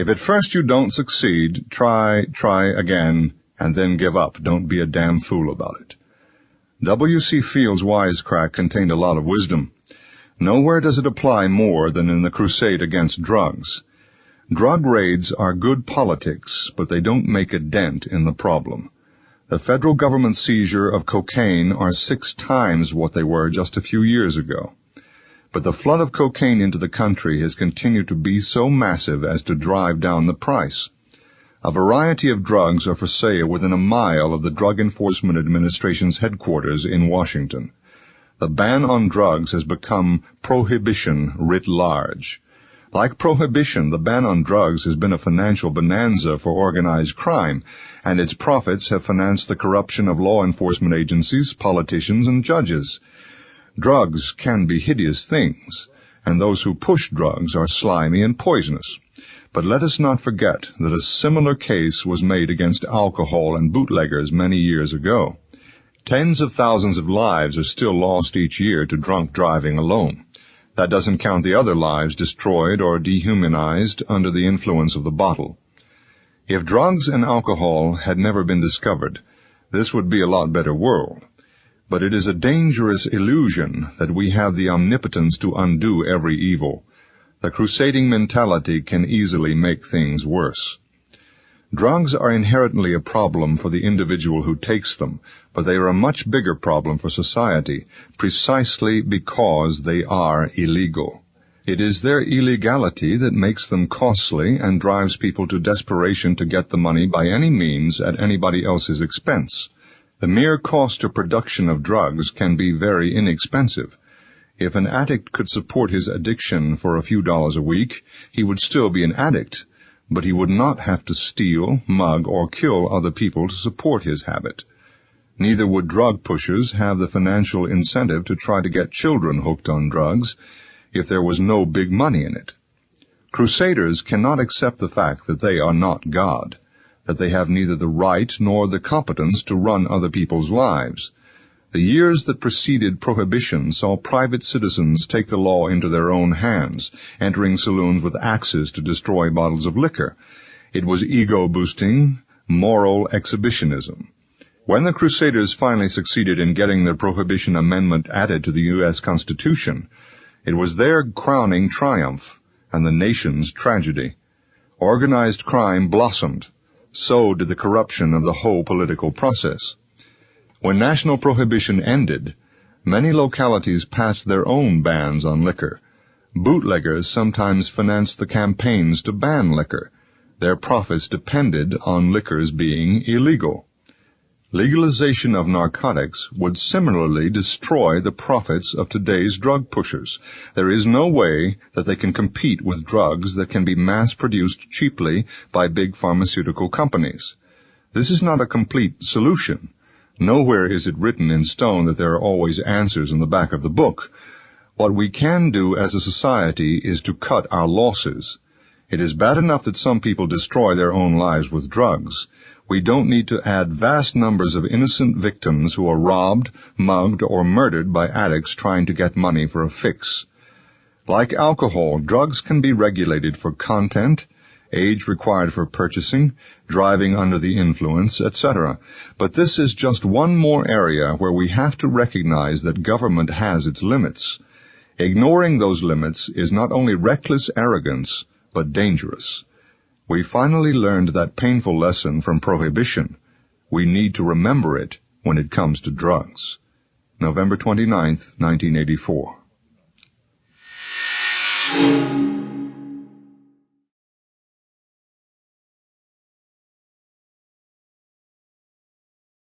If at first you don't succeed, try again, and then give up. Don't be a damn fool about it. W.C. Field's wisecrack contained a lot of wisdom. Nowhere does it apply more than in the crusade against drugs. Drug raids are good politics, but they don't make a dent in the problem. The federal government seizure of cocaine are 6 times what they were just a few years ago. But the flood of cocaine into the country has continued to be so massive as to drive down the price. A variety of drugs are for sale within a mile of the Drug Enforcement Administration's headquarters in Washington. The ban on drugs has become prohibition writ large. Like prohibition, the ban on drugs has been a financial bonanza for organized crime, and its profits have financed the corruption of law enforcement agencies, politicians, and judges. Drugs can be hideous things, and those who push drugs are slimy and poisonous. But let us not forget that a similar case was made against alcohol and bootleggers many years ago. Tens of thousands of lives are still lost each year to drunk driving alone. That doesn't count the other lives destroyed or dehumanized under the influence of the bottle. If drugs and alcohol had never been discovered, this would be a lot better world. But it is a dangerous illusion that we have the omnipotence to undo every evil. The crusading mentality can easily make things worse. Drugs are inherently a problem for the individual who takes them, but they are a much bigger problem for society, precisely because they are illegal. It is their illegality that makes them costly and drives people to desperation to get the money by any means at anybody else's expense. The mere cost of production of drugs can be very inexpensive. If an addict could support his addiction for a few dollars a week, he would still be an addict, but he would not have to steal, mug, or kill other people to support his habit. Neither would drug pushers have the financial incentive to try to get children hooked on drugs if there was no big money in it. Crusaders cannot accept the fact that they are not God, that they have neither the right nor the competence to run other people's lives. The years that preceded Prohibition saw private citizens take the law into their own hands, entering saloons with axes to destroy bottles of liquor. It was ego-boosting, moral exhibitionism. When the Crusaders finally succeeded in getting the Prohibition Amendment added to the U.S. Constitution, it was their crowning triumph and the nation's tragedy. Organized crime blossomed. So did the corruption of the whole political process. When national prohibition ended, many localities passed their own bans on liquor. Bootleggers sometimes financed the campaigns to ban liquor. Their profits depended on liquors being illegal. Legalization of narcotics would similarly destroy the profits of today's drug pushers. There is no way that they can compete with drugs that can be mass-produced cheaply by big pharmaceutical companies. This is not a complete solution. Nowhere is it written in stone that there are always answers in the back of the book. What we can do as a society is to cut our losses. It is bad enough that some people destroy their own lives with drugs. We don't need to add vast numbers of innocent victims who are robbed, mugged, or murdered by addicts trying to get money for a fix. Like alcohol, drugs can be regulated for content, age required for purchasing, driving under the influence, etc. But this is just one more area where we have to recognize that government has its limits. Ignoring those limits is not only reckless arrogance, but dangerous. We finally learned that painful lesson from Prohibition. We need to remember it when it comes to drugs. November 29th, 1984.